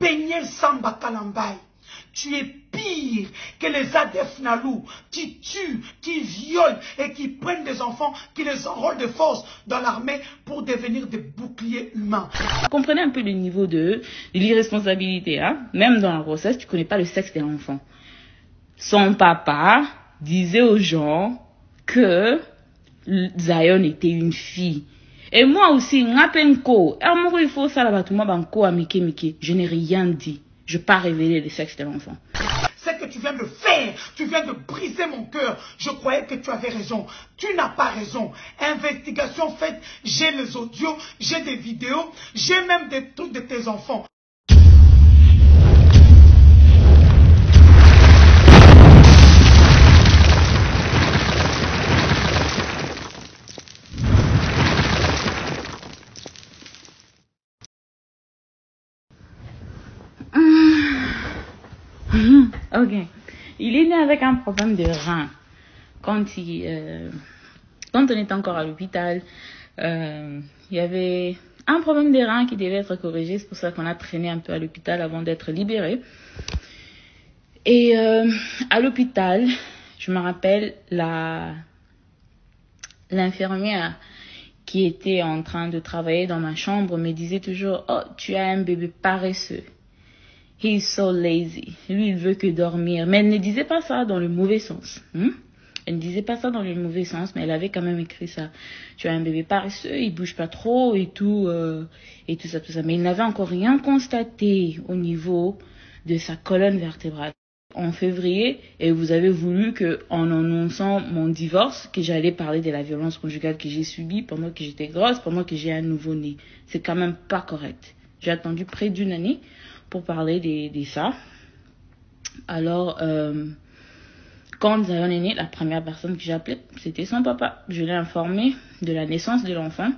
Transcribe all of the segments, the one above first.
Benyel Samba Kalambai. Tu es pire que les ADF Nalou qui tuent, qui violent et qui prennent des enfants, qui les enrôlent de force dans l'armée pour devenir des boucliers humains. Vous comprenez un peu le niveau de l'irresponsabilité, hein? Même dans la grossesse, tu ne connais pas le sexe de l'enfant. Son papa disait aux gens que Zion était une fille. Et moi aussi, je n'ai rien dit. Je n'ai pas révélé le sexe de l'enfant. C'est que tu viens de faire, tu viens de briser mon cœur. Je croyais que tu avais raison. Tu n'as pas raison. Investigation faite, j'ai les audios, j'ai des vidéos, j'ai même des trucs de tes enfants. Ok. Il est né avec un problème de rein. Quand on était encore à l'hôpital, il y avait un problème de rein qui devait être corrigé. C'est pour ça qu'on a traîné un peu à l'hôpital avant d'être libéré. Et à l'hôpital, je me rappelle l'infirmière qui était en train de travailler dans ma chambre me disait toujours « Oh, tu as un bébé paresseux. He is so lazy. » Lui, il veut que dormir. Mais elle ne disait pas ça dans le mauvais sens. Elle ne disait pas ça dans le mauvais sens, mais elle avait quand même écrit ça. Tu as un bébé paresseux, il bouge pas trop et tout ça, tout ça. Mais il n'avait encore rien constaté au niveau de sa colonne vertébrale. En février, et vous avez voulu que, en annonçant mon divorce, que j'allais parler de la violence conjugale que j'ai subie pendant que j'étais grosse, pendant que j'ai un nouveau-né. C'est quand même pas correct. J'ai attendu près d'une année pour parler de ça. Alors, quand Zion est né, la première personne que j'ai appelée, c'était son papa. Je l'ai informé de la naissance de l'enfant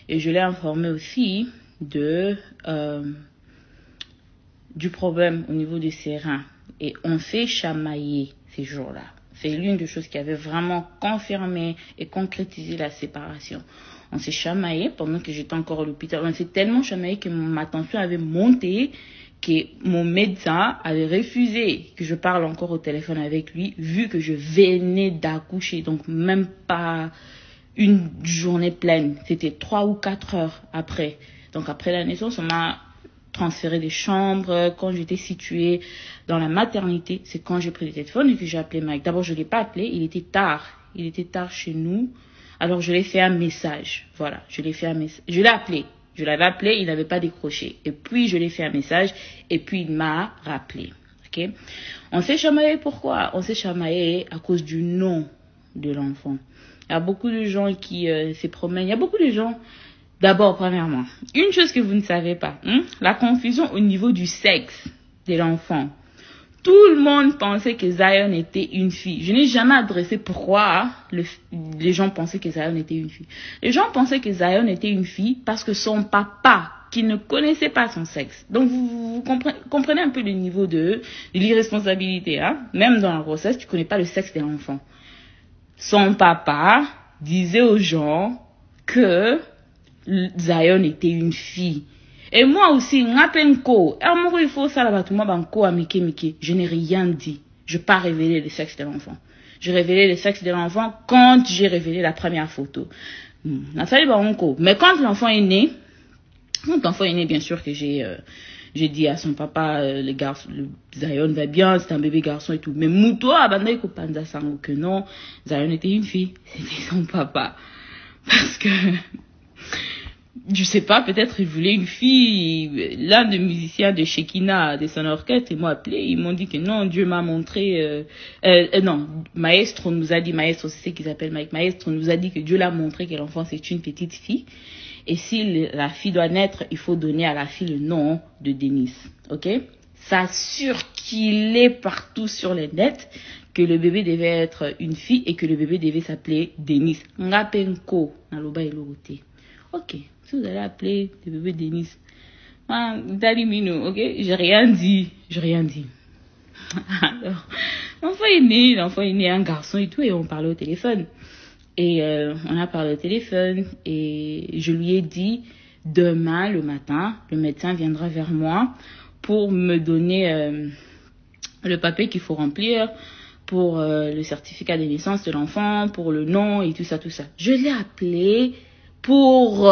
et je l'ai informé aussi du problème au niveau de ses reins. Et on s'est chamaillé ces jours-là. C'est l'une des choses qui avait vraiment confirmé et concrétisé la séparation. On s'est chamaillé pendant que j'étais encore à l'hôpital. On s'est tellement chamaillé que ma tension avait monté, que mon médecin avait refusé que je parle encore au téléphone avec lui, vu que je venais d'accoucher. Donc même pas une journée pleine. C'était 3 ou 4 heures après. Donc après la naissance, on m'a transféré des chambres. Quand j'étais située dans la maternité, c'est quand j'ai pris le téléphone et que j'ai appelé Mike. D'abord, je ne l'ai pas appelé, il était tard. Il était tard chez nous. Alors, je lui ai fait un message. Voilà, je l'ai fait un message. Je l'ai appelé. Je l'avais appelé, il n'avait pas décroché. Et puis, je lui ai fait un message et puis il m'a rappelé. Okay? On s'est chamaillé pourquoi? On s'est chamaillé à cause du nom de l'enfant. Il y a beaucoup de gens qui se promènent. Il y a beaucoup de gens. D'abord, premièrement, une chose que vous ne savez pas, la confusion au niveau du sexe de l'enfant. Tout le monde pensait que Zion était une fille. Je n'ai jamais adressé pourquoi les gens pensaient que Zion était une fille. Les gens pensaient que Zion était une fille parce que son papa, qui ne connaissait pas son sexe. Donc, vous comprenez un peu le niveau de l'irresponsabilité. Hein? Même dans la grossesse, tu ne connais pas le sexe de l'enfant. Son papa disait aux gens que Zion était une fille. Et moi aussi, je n'ai rien dit. Je n'ai pas révélé le sexe de l'enfant. J'ai révélé le sexe de l'enfant quand j'ai révélé la première photo. Mais quand l'enfant est né, bien sûr que j'ai dit à son papa, le Zion va bien, c'est un bébé garçon et tout. Mais Mouto abandonné que non, Zion était une fille. C'était son papa. Parce que je sais pas, peut-être il voulait une fille. L'un des musiciens de Shekina, de son orchestre, ils m'ont appelé, ils m'ont dit que non, Dieu m'a montré, non, Maestro nous a dit, Maestro c'est ce qu'ils appellent Mike, Maestro nous a dit que Dieu l'a montré que l'enfant c'est une petite fille. Et si la fille doit naître, il faut donner à la fille le nom de Denise. Ok? Ça circulait partout sur les nets que le bébé devait être une fille et que le bébé devait s'appeler Denise. Ngapenko, naloba elorote. Ok, si vous allez appeler le bébé Denis, Dalimino, ok, j'ai rien dit. Alors, l'enfant est né un garçon et tout, et on parlait au téléphone. Et on a parlé au téléphone, et je lui ai dit, demain le matin, le médecin viendra vers moi pour me donner le papier qu'il faut remplir pour le certificat de naissance de l'enfant, pour le nom et tout ça, tout ça. Je l'ai appelé pour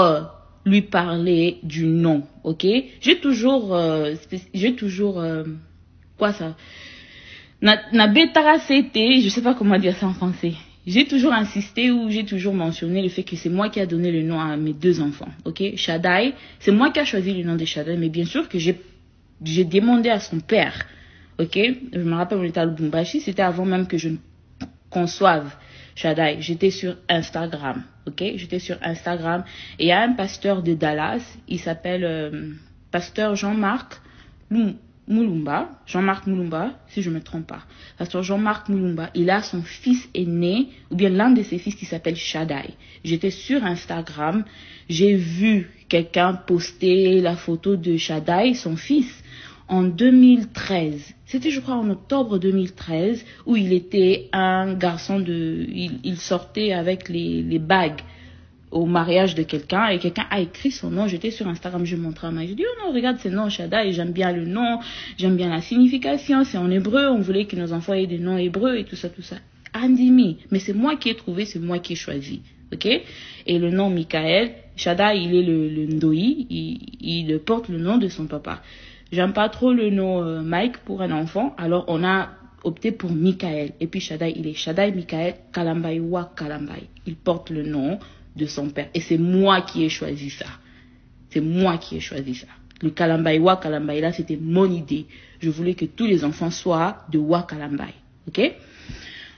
lui parler du nom, ok? J'ai toujours quoi ça? Na betara c'était, je sais pas comment dire ça en français. J'ai toujours insisté ou j'ai toujours mentionné le fait que c'est moi qui a donné le nom à mes 2 enfants, ok? Shaddai, c'est moi qui a choisi le nom de Shaddai, mais bien sûr que j'ai demandé à son père, ok? Je me rappelle, on était à Lubumbashi, c'était avant même que je ne conçoive Shaddai. J'étais sur Instagram, ok? J'étais sur Instagram et il y a un pasteur de Dallas, il s'appelle pasteur Jean-Marc Mulumba, si je ne me trompe pas. Pasteur Jean-Marc Mulumba, il a son fils aîné, ou bien l'un de ses fils qui s'appelle Shaddai. J'étais sur Instagram, j'ai vu quelqu'un poster la photo de Shaddai, son fils, en 2013. C'était, je crois, en octobre 2013, où il était un garçon il sortait avec les bagues au mariage de quelqu'un et quelqu'un a écrit son nom. J'étais sur Instagram, je montrais à ma, je dis oh non, regarde ce nom Shaddai, j'aime bien le nom, j'aime bien la signification, c'est en hébreu, on voulait que nos enfants aient des noms hébreux et tout ça. Andimi, mais c'est moi qui ai trouvé, c'est moi qui ai choisi, ok? Et le nom Michael, Shaddai, il est le Ndoi, il porte le nom de son papa. J'aime pas trop le nom Mike pour un enfant, alors on a opté pour Michael. Et puis Shaddai, il est Shaddai Michael Kalambai Wa Kalambai. Il porte le nom de son père. Et c'est moi qui ai choisi ça. C'est moi qui ai choisi ça. Le Kalambai Wa Kalambai, là, c'était mon idée. Je voulais que tous les enfants soient de Wa Kalambai. Ok?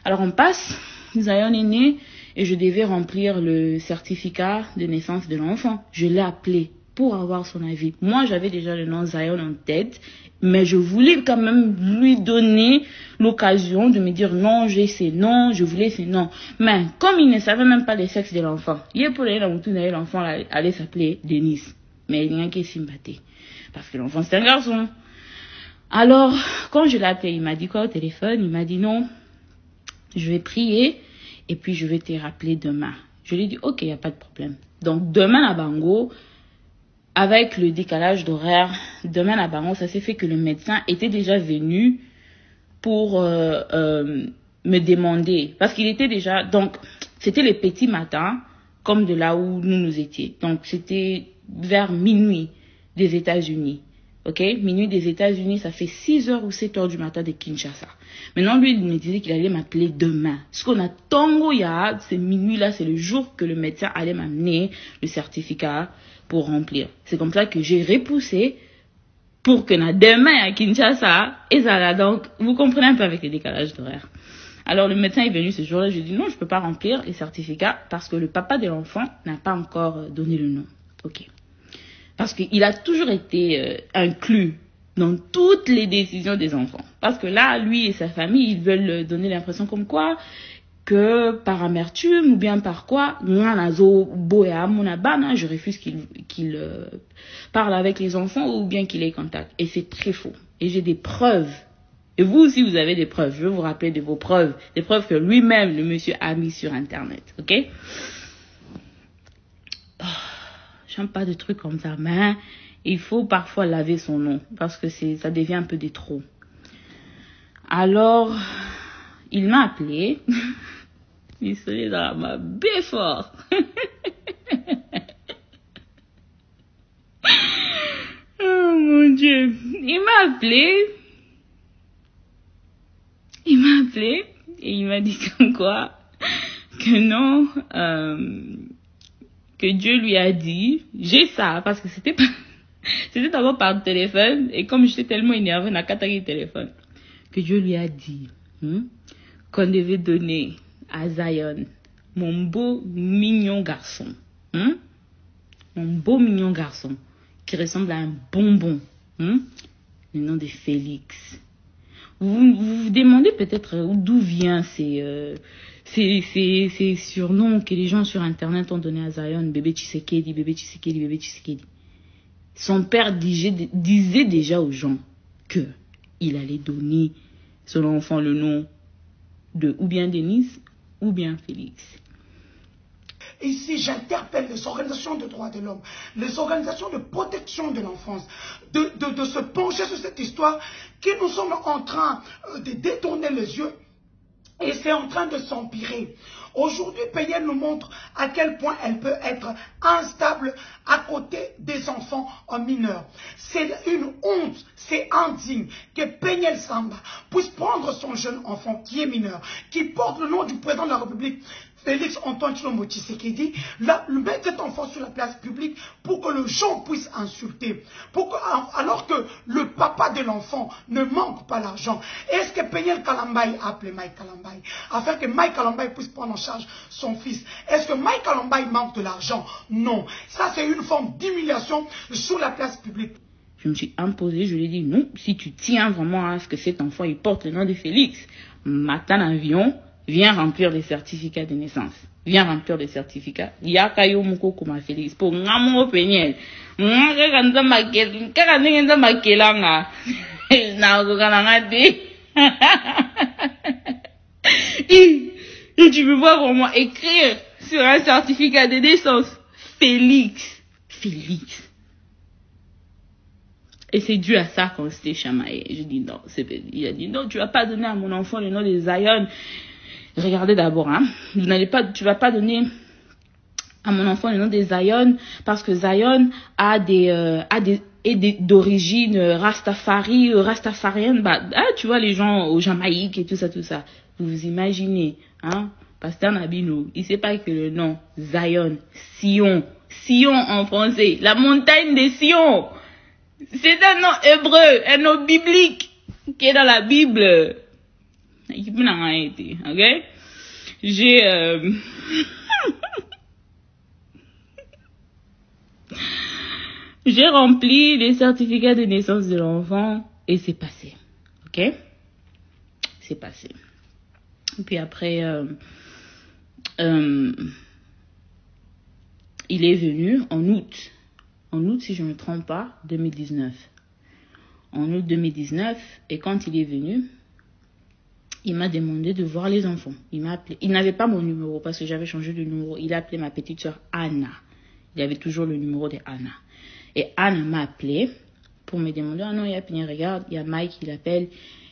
Alors on passe. Zion est né et je devais remplir le certificat de naissance de l'enfant. Je l'ai appelé pour avoir son avis. Moi, j'avais déjà le nom Zion en tête, mais je voulais quand même lui donner l'occasion de me dire non, j'ai ces noms, je voulais ces noms. Mais comme il ne savait même pas le sexe de l'enfant, l'enfant allait s'appeler Denis. Mais il n'y a qu'à s'imbattre. Parce que l'enfant, c'est un garçon. Alors, quand je l'ai appelé, il m'a dit quoi au téléphone? Il m'a dit non, je vais prier et puis je vais te rappeler demain. Je lui ai dit ok, il n'y a pas de problème. Donc demain à Bango, avec le décalage d'horaire, demain à Bango, ça s'est fait que le médecin était déjà venu pour me demander, parce qu'il était déjà, donc c'était les petits matins, comme de là où nous étions. Donc c'était vers minuit des États-Unis. Ok, minuit des États-Unis, ça fait 6h ou 7h du matin de Kinshasa. Maintenant, lui, il me disait qu'il allait m'appeler demain. Ce qu'on a tango ya, c'est minuit là, c'est le jour que le médecin allait m'amener le certificat pour remplir. C'est comme ça que j'ai repoussé pour que demain à Kinshasa, et ça là. Donc, vous comprenez un peu avec les décalages d'horaire. Alors, le médecin est venu ce jour-là, je lui ai dit non, je peux pas remplir les certificats parce que le papa de l'enfant n'a pas encore donné le nom. Ok. Parce qu'il a toujours été inclus dans toutes les décisions des enfants. Parce que là, lui et sa famille, ils veulent donner l'impression comme quoi que par amertume ou bien par quoi, je refuse qu'il parle avec les enfants ou bien qu'il ait contact. Et c'est très faux. Et j'ai des preuves. Et vous aussi, vous avez des preuves. Je vais vous rappeler de vos preuves. Des preuves que lui-même, le monsieur, a mis sur Internet. Ok? J'aime pas de trucs comme ça, mais il faut parfois laver son nom parce que ça devient un peu des trop. Alors, il m'a appelé. Il se dans ma bien fort. Oh mon Dieu. Il m'a appelé et il m'a dit comme quoi que non, que Dieu lui a dit, j'ai ça, parce que c'était d'abord par téléphone, et comme j'étais tellement énervée, n'a qu'à le téléphone, que Dieu lui a dit qu'on devait donner à Zion mon beau mignon garçon, mon beau mignon garçon, qui ressemble à un bonbon, le nom de Félix. Vous vous demandez peut-être d'où vient ces surnoms que les gens sur Internet ont donné à Zion, bébé Tshisekedi, bébé Tshisekedi, bébé Tshisekedi. Son père disait déjà aux gens que il allait donner son enfant le nom de ou bien Denis ou bien Félix. ici j'interpelle les organisations de droits de l'homme, les organisations de protection de l'enfance, de se pencher sur cette histoire que nous sommes en train de détourner les yeux et c'est en train de s'empirer. Aujourd'hui, Peniel nous montre à quel point elle peut être instable à côté des enfants mineurs. C'est une honte, c'est indigne que Peniel Samba puisse prendre son jeune enfant qui est mineur, qui porte le nom du président de la République, Félix Antoine Tshilombo Tshisekedi, mettre cet enfant sur la place publique pour que les gens puissent insulter. Alors que le papa de l'enfant ne manque pas l'argent. Est-ce que Peniel Kalambaye a appelé Mike Kalambaye afin que Mike Kalambaye puisse prendre en charge son fils? Est-ce que Mike Kalambaye manque de l'argent? Non. Ça, c'est une forme d'humiliation sur la place publique. Je me suis imposée, je lui ai dit non, si tu tiens vraiment à ce que cet enfant il porte le nom de Félix, matin avion, viens remplir les certificats de naissance. Viens remplir les certificats. Yakayo muko kuma Félix. Pour ngamo Peniel. Ngakanda makel. Kakanda makelanga. Na kokana de. Et tu peux voir comment écrire sur un certificat de naissance Félix. Félix. Et c'est dû à ça qu'on s'était chamaillé. Je dis non, il a dit non, tu vas pas donner à mon enfant le nom de Zion. Regardez d'abord, hein. Tu vas pas donner à mon enfant le nom de Zion parce que Zion a d'origine rastafarienne. Tu vois les gens au Jamaïque et tout ça. Vous vous imaginez, hein. Pasteur Nabino, il sait pas que le nom Zion, Sion en français, la montagne de Sion, c'est un nom hébreu, un nom biblique qui est dans la Bible. Ok? J'ai rempli les certificats de naissance de l'enfant et c'est passé. Ok? C'est passé. Et puis après, il est venu en août. En août, si je ne me trompe pas, 2019. En août 2019, et quand il est venu, il m'a demandé de voir les enfants. Il m'a appelé. Il n'avait pas mon numéro parce que j'avais changé de numéro. Il a appelé ma petite soeur Anna. Il avait toujours le numéro de Anna. Et Anna m'a appelé pour me demander, ah non, il y a Peniel, regarde, il y a Mike, il appelle,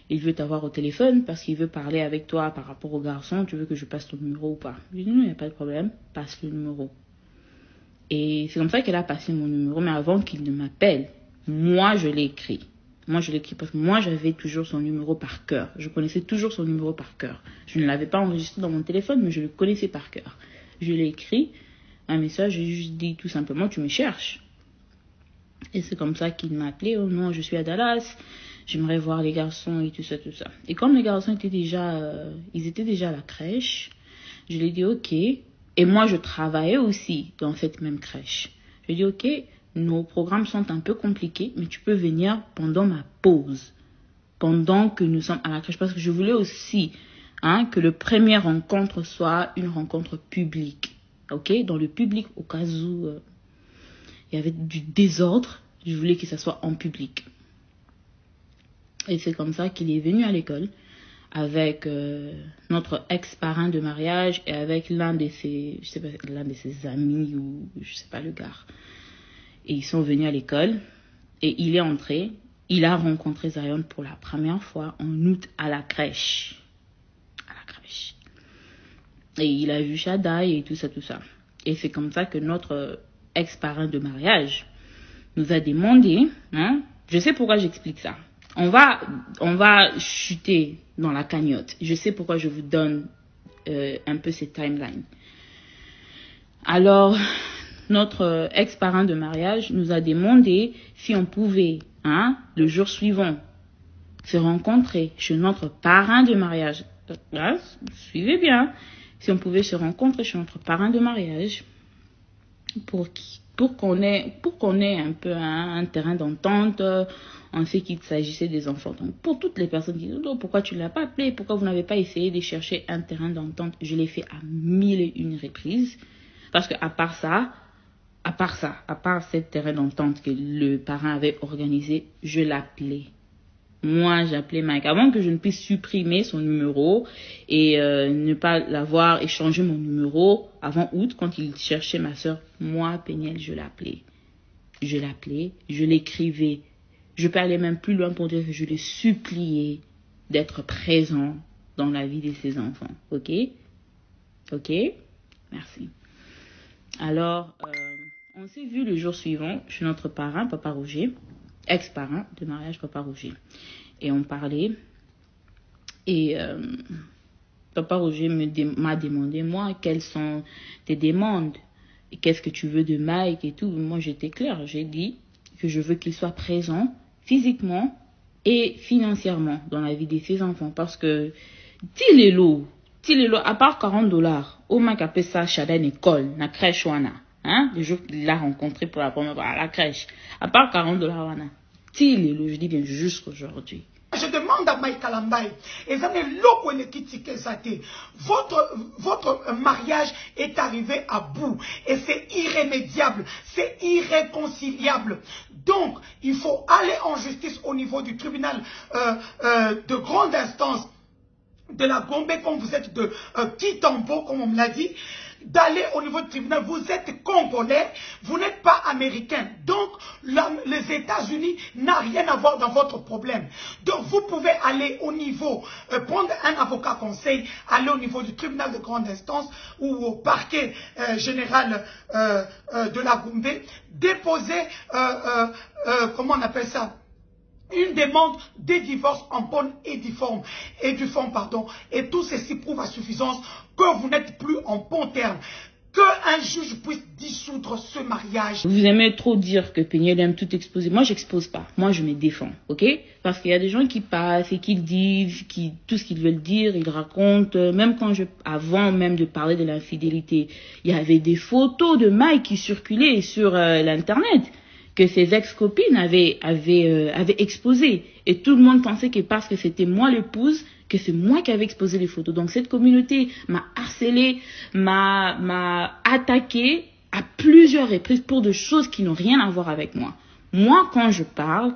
il veut t'avoir au téléphone parce qu'il veut parler avec toi par rapport au garçon. Tu veux que je passe ton numéro ou pas? Je lui ai dit, non, il n'y a pas de problème, passe le numéro. Et c'est comme ça qu'elle a passé mon numéro. Mais avant qu'il ne m'appelle, moi, je l'ai écrit. Moi, je l'ai écrit parce que moi, j'avais toujours son numéro par cœur. Je connaissais toujours son numéro par cœur. Je ne l'avais pas enregistré dans mon téléphone, mais je le connaissais par cœur. Je l'ai écrit un message, j'ai juste dit tout simplement, tu me cherches. Et c'est comme ça qu'il m'a appelé. Oh non, je suis à Dallas. J'aimerais voir les garçons et tout ça. Et comme les garçons étaient déjà, ils étaient déjà à la crèche, je lui ai dit ok. Et moi, je travaillais aussi dans cette même crèche. Je lui ai dit ok. Nos programmes sont un peu compliqués, mais tu peux venir pendant ma pause, pendant que nous sommes à la crèche, parce que je voulais aussi que le premier rencontre soit une rencontre publique, ok, dans le public, au cas où il y avait du désordre, je voulais que ça soit en public. Et c'est comme ça qu'il est venu à l'école avec notre ex-parrain de mariage et avec l'un de ses amis ou je sais pas le gars. Et ils sont venus à l'école et il est entré. Il a rencontré Zion pour la première fois en août à la crèche. Et il a vu Shaddai et tout ça. Et c'est comme ça que notre ex-parrain de mariage nous a demandé, je sais pourquoi j'explique ça. On va chuter dans la cagnotte. Je sais pourquoi je vous donne un peu ces timelines. Alors, notre ex-parrain de mariage nous a demandé si on pouvait, le jour suivant, se rencontrer chez notre parrain de mariage. Suivez bien. Si on pouvait se rencontrer chez notre parrain de mariage pour qu'on ait un peu un terrain d'entente en ce qu'il s'agissait des enfants. Donc, pour toutes les personnes qui disent oh, pourquoi tu ne l'as pas appelé, pourquoi vous n'avez pas essayé de chercher un terrain d'entente, je l'ai fait à 1001 reprises. Parce que à part ce terrain d'entente que le parrain avait organisé, je l'appelais. Moi, j'appelais Mike. Avant que je ne puisse supprimer son numéro et ne pas l'avoir échangé mon numéro avant août, quand il cherchait ma soeur, moi, Péniel, je l'appelais. Je l'appelais, je l'écrivais. Je peux aller même plus loin pour dire que je l'ai supplié d'être présent dans la vie de ses enfants. Ok? Ok? Merci. Alors, on s'est vu le jour suivant chez notre parrain, Papa Roger, ex-parrain de mariage, Papa Roger. Et on parlait. Et Papa Roger m'a demandé, moi, quelles sont tes demandes? Et qu'est-ce que tu veux de Mike et tout? Moi, j'étais claire. J'ai dit que je veux qu'il soit présent physiquement et financièrement dans la vie de ses enfants. Parce que, Tilelo, à part $40, au Mike appelle ça Shada Nicole, na crèche wana. Hein? Le jour qu'il l'a rencontré pour la première fois à la crèche. À part $40 wana. Tilelo, je dis bien juste aujourd'hui. Je demande à Mike Kalambai, votre mariage est arrivé à bout et c'est irrémédiable, c'est irréconciliable. Donc, il faut aller en justice au niveau du tribunal de grande instance de la Gombe, comme vous êtes de Kitambo, comme on me l'a dit, d'aller au niveau du tribunal. Vous êtes congolais, vous n'êtes pas américain. Donc, les États-Unis n'ont rien à voir dans votre problème. Donc, vous pouvez aller au niveau, prendre un avocat conseil, aller au niveau du tribunal de grande instance ou au parquet général de la Gombe, déposer, comment on appelle ça, une demande de divorce en bonne et due forme, et tout ceci prouve à suffisance que vous n'êtes plus en bon terme, qu'un juge puisse dissoudre ce mariage. Vous aimez trop dire que Péniel aime tout exposer. Moi, j'expose pas. Moi, je me défends, ok? Parce qu'il y a des gens qui passent et qui disent tout ce qu'ils veulent dire, ils racontent. Même avant même de parler de l'infidélité, il y avait des photos de Mike qui circulaient sur l'internet, que ses ex-copines avaient exposé. Et tout le monde pensait que parce que c'était moi l'épouse, que c'est moi qui avais exposé les photos. Donc cette communauté m'a harcelé, m'a attaqué à plusieurs reprises pour de choses qui n'ont rien à voir avec moi. Moi, quand je parle,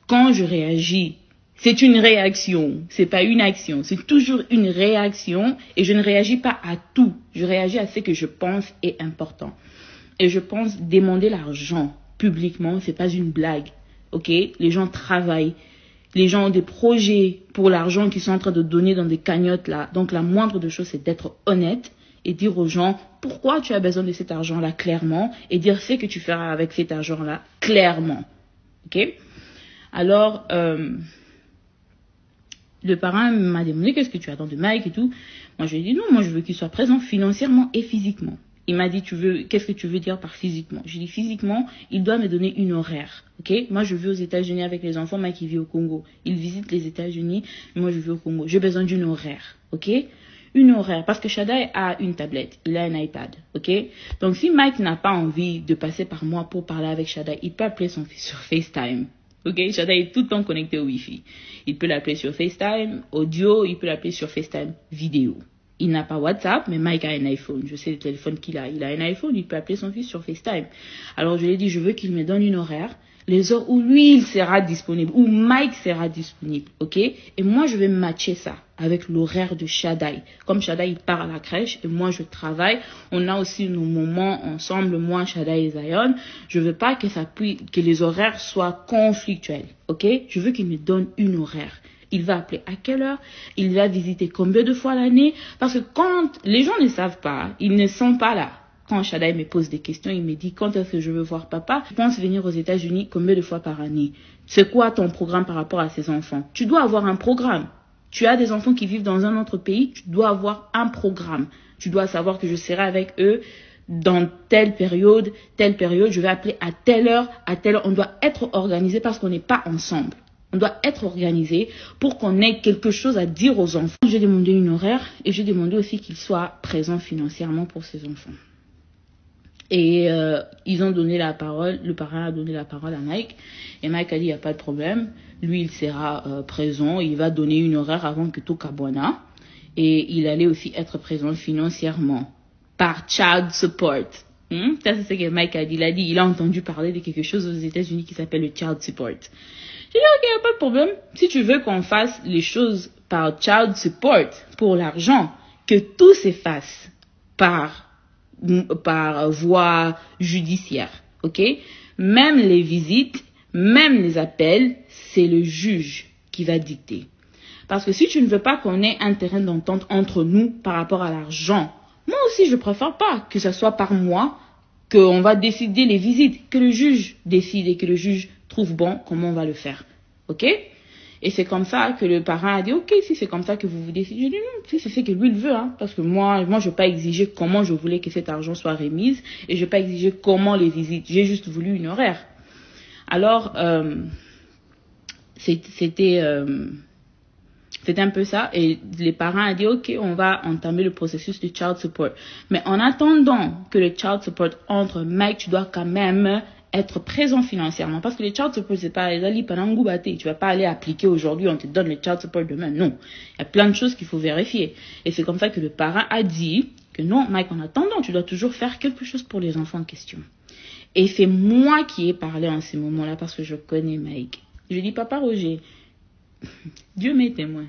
quand je réagis, c'est une réaction, c'est pas une action, c'est toujours une réaction et je ne réagis pas à tout. Je réagis à ce que je pense est important. Et je pense demander l'argent publiquement, c'est pas une blague, ok? Les gens travaillent, les gens ont des projets pour l'argent qu'ils sont en train de donner dans des cagnottes là. Donc la moindre des choses, c'est d'être honnête et dire aux gens pourquoi tu as besoin de cet argent-là clairement et dire ce que tu feras avec cet argent-là clairement, ok? Alors, le parrain m'a demandé qu'est-ce que tu attends de Mike et tout. Moi, je lui ai dit non, moi je veux qu'il soit présent financièrement et physiquement. Il m'a dit, qu'est-ce que tu veux dire par physiquement? J'ai dit, physiquement, il doit me donner une horaire, ok? Moi, je vis aux États-Unis avec les enfants, Mike, il vit au Congo. Il visite les États-Unis, moi, je vis au Congo. J'ai besoin d'une horaire, ok? Une horaire, parce que Shadai a une tablette, il a un iPad, ok? Donc, si Mike n'a pas envie de passer par moi pour parler avec Shadai, il peut appeler son fils sur FaceTime, ok? Shadai est tout le temps connecté au Wi-Fi. Il peut l'appeler sur FaceTime, audio, il peut l'appeler sur FaceTime, vidéo. Il n'a pas WhatsApp, mais Mike a un iPhone. Je sais le téléphone qu'il a. Il a un iPhone, il peut appeler son fils sur FaceTime. Alors je lui ai dit, je veux qu'il me donne une horaire, les heures où lui, il sera disponible, où Mike sera disponible, ok? Et moi, je vais matcher ça avec l'horaire de Shadai. Comme Shadai, il part à la crèche et moi, je travaille. On a aussi nos moments ensemble, moi, Shadai et Zion. Je veux pas que les horaires soient conflictuels, ok? Je veux qu'il me donne une horaire. Il va appeler à quelle heure? Il va visiter combien de fois l'année? Parce que quand les gens ne savent pas, ils ne sont pas là. Quand Shadai me pose des questions, il me dit quand est-ce que je veux voir papa? Je pense venir aux États-Unis combien de fois par année? C'est quoi ton programme par rapport à ces enfants? Tu dois avoir un programme. Tu as des enfants qui vivent dans un autre pays, tu dois avoir un programme. Tu dois savoir que je serai avec eux dans telle période, je vais appeler à telle heure, on doit être organisé parce qu'on n'est pas ensemble. On doit être organisé pour qu'on ait quelque chose à dire aux enfants. J'ai demandé une horaire et j'ai demandé aussi qu'il soit présent financièrement pour ses enfants. Et ils ont donné la parole, le parrain a donné la parole à Mike. Et Mike a dit, il n'y a pas de problème. Lui, il sera présent. Il va donner une horaire avant que tout Kabwana. Et il allait aussi être présent financièrement par child support. Ça, c'est ce que Mike a dit. Il a entendu parler de quelque chose aux États-Unis qui s'appelle le child support. J'ai dit, ok, il n'y a pas de problème. Si tu veux qu'on fasse les choses par child support, pour l'argent, que tout s'efface par voie judiciaire, ok? Même les visites, même les appels, c'est le juge qui va dicter. Parce que si tu ne veux pas qu'on ait un terrain d'entente entre nous par rapport à l'argent, moi aussi je préfère pas que ce soit par moi qu'on va décider les visites, que le juge décide et que le juge trouve bon comment on va le faire. Ok? Et c'est comme ça que le parent a dit, ok, si c'est comme ça que vous décidez, je dis non, si c'est ce que lui il veut, hein, parce que moi je ne vais pas exiger comment je voulais que cet argent soit remis et je ne vais pas exiger comment les visites, j'ai juste voulu une horaire. Alors, c'était un peu ça et les parents ont dit ok, on va entamer le processus de child support. Mais en attendant que le child support entre, Mike, tu dois quand même être présent financièrement parce que le child support c'est pas tu vas pas aller appliquer aujourd'hui, on te donne le child support demain. Non, il y a plein de choses qu'il faut vérifier et c'est comme ça que le parent a dit que non, Mike, en attendant, tu dois toujours faire quelque chose pour les enfants en question. Et c'est moi qui ai parlé en ces moments-là parce que je connais Mike. Je dis, papa Roger, Dieu m'est témoin.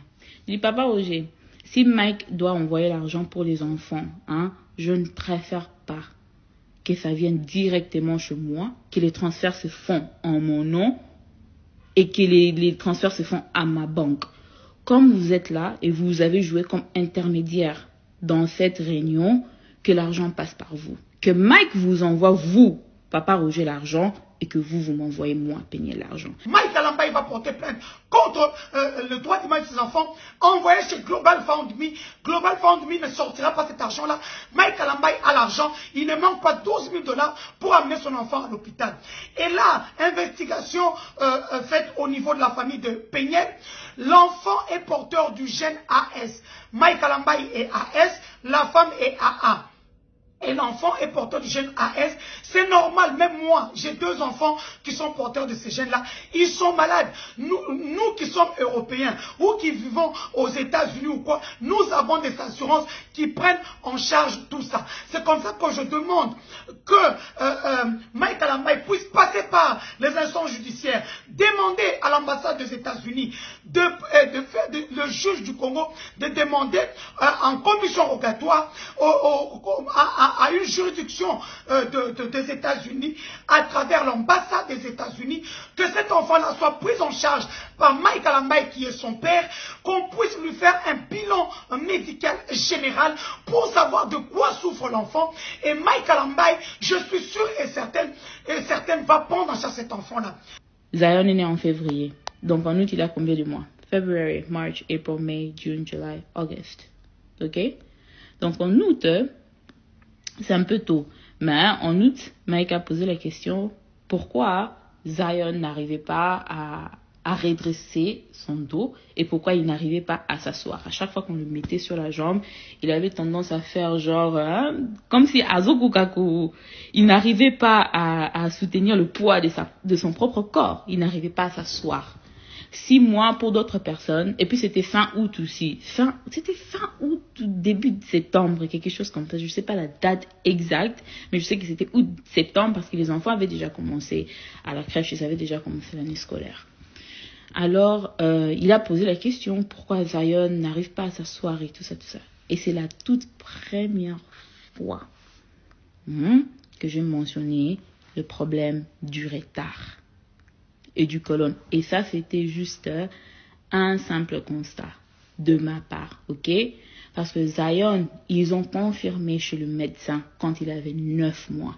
Je dis, papa Roger, si Mike doit envoyer l'argent pour les enfants, hein, je ne préfère pas que ça vienne directement chez moi, que les transferts se font en mon nom et que les transferts se font à ma banque. Comme vous êtes là et vous avez joué comme intermédiaire dans cette réunion, que l'argent passe par vous. Que Mike vous envoie, vous, papa Roger, l'argent et que vous m'envoyez moi payer l'argent. Mike Kalamba va porter plainte contre le droit d'image de ses enfants, envoyé chez Global Fund Me. Global Fund Me ne sortira pas cet argent-là. Mike Kalamba a l'argent, il ne manque pas 12 000 $ pour amener son enfant à l'hôpital. Et là, investigation faite au niveau de la famille de Peignet, l'enfant est porteur du gène AS. Mike Kalamba est AS, la femme est AA. Et l'enfant est porteur du gène AS, c'est normal, même moi, j'ai 2 enfants qui sont porteurs de ces gènes-là, ils sont malades. Nous qui sommes européens ou qui vivons aux États-Unis ou quoi, nous avons des assurances qui prennent en charge tout ça. C'est comme ça que je demande que Mike Kalamba puisse passer par les instances judiciaires, demander à l'ambassade des États-Unis, le juge du Congo, de demander en commission rogatoire à une juridiction des États-Unis, à travers l'ambassade des États-Unis, que cet enfant-là soit pris en charge par Mike Kalamba qui est son père, qu'on puisse lui faire un bilan médical général pour savoir de quoi souffre l'enfant. Et Mike Kalamba, je suis sûr et certaine va prendre en charge cet enfant-là. Zion est né en février. Donc en août, il a combien de mois? February, March, April, May, June, July, August. Ok? Donc en août, c'est un peu tôt. Mais en août, Mike a posé la question pourquoi Zion n'arrivait pas à redresser son dos et pourquoi il n'arrivait pas à s'asseoir. À chaque fois qu'on le mettait sur la jambe, il avait tendance à faire genre comme si Azokukaku, il n'arrivait pas à soutenir le poids de son propre corps. Il n'arrivait pas à s'asseoir. 6 mois pour d'autres personnes. Et puis c'était fin août aussi. C'était fin août, début de septembre, quelque chose comme ça. Je ne sais pas la date exacte, mais je sais que c'était août-septembre parce que les enfants avaient déjà commencé à la crèche, ils avaient déjà commencé l'année scolaire. Alors, il a posé la question pourquoi Zion n'arrive pas à s'asseoir et tout ça, tout ça. Et c'est la toute première fois que j'ai mentionné le problème du retard et du côlon. Et ça, c'était juste un simple constat de ma part, ok? Parce que Zion, ils ont confirmé chez le médecin quand il avait 9 mois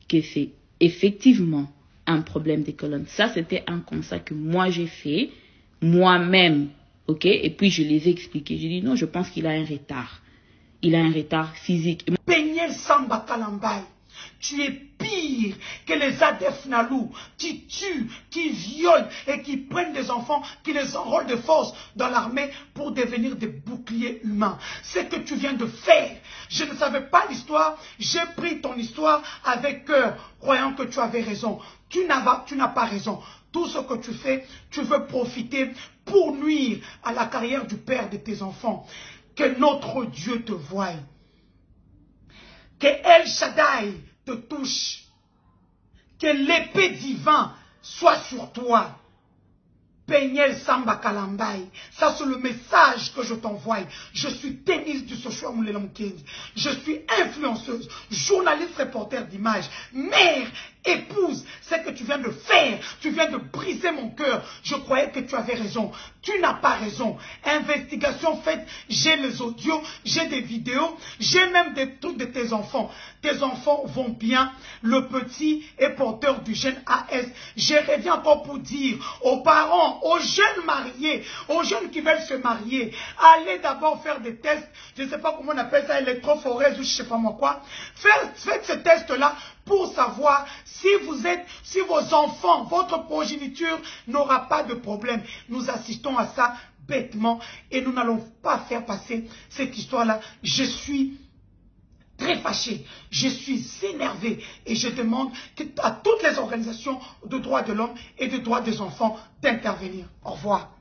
que c'est effectivement un problème des colonnes. Ça, c'était un constat que moi, j'ai fait moi-même, ok? Et puis, je les ai expliqués. J'ai dit non, je pense qu'il a un retard. Il a un retard physique. Peignet Samba Kalamba, tu es pire que les ADF Nalou qui tuent, qui violent et qui prennent des enfants, qui les enrôlent de force dans l'armée pour devenir des boucliers humains. Ce que tu viens de faire, je ne savais pas l'histoire, j'ai pris ton histoire avec cœur, croyant que tu avais raison. Tu n'as pas raison. Tout ce que tu fais, tu veux profiter pour nuire à la carrière du père de tes enfants. Que notre Dieu te voie. Que El Shaddai te touche. Que l'épée divine soit sur toi. Peniel Samba Kalambai, ça c'est le message que je t'envoie. Je suis Denise du Sochua Moulela Mukenzi. Je suis influenceuse, journaliste, reporter d'images, mère, épouse. C'est que tu viens de faire, tu viens de briser mon cœur. Je croyais que tu avais raison. Tu n'as pas raison. Investigation faite, j'ai les audios, j'ai des vidéos, j'ai même des trucs de tes enfants. Tes enfants vont bien. Le petit est porteur du gène AS. Je reviens encore pour dire aux parents, aux jeunes mariés, aux jeunes qui veulent se marier, allez d'abord faire des tests. Je ne sais pas comment on appelle ça, électrophorèse ou je ne sais pas moi quoi. Faites ce test-là pour savoir si vos enfants, votre progéniture n'aura pas de problème. Nous assistons à ça bêtement et nous n'allons pas faire passer cette histoire-là. Je suis très fâché, je suis énervé et je demande à toutes les organisations de droits de l'homme et de droits des enfants d'intervenir. Au revoir.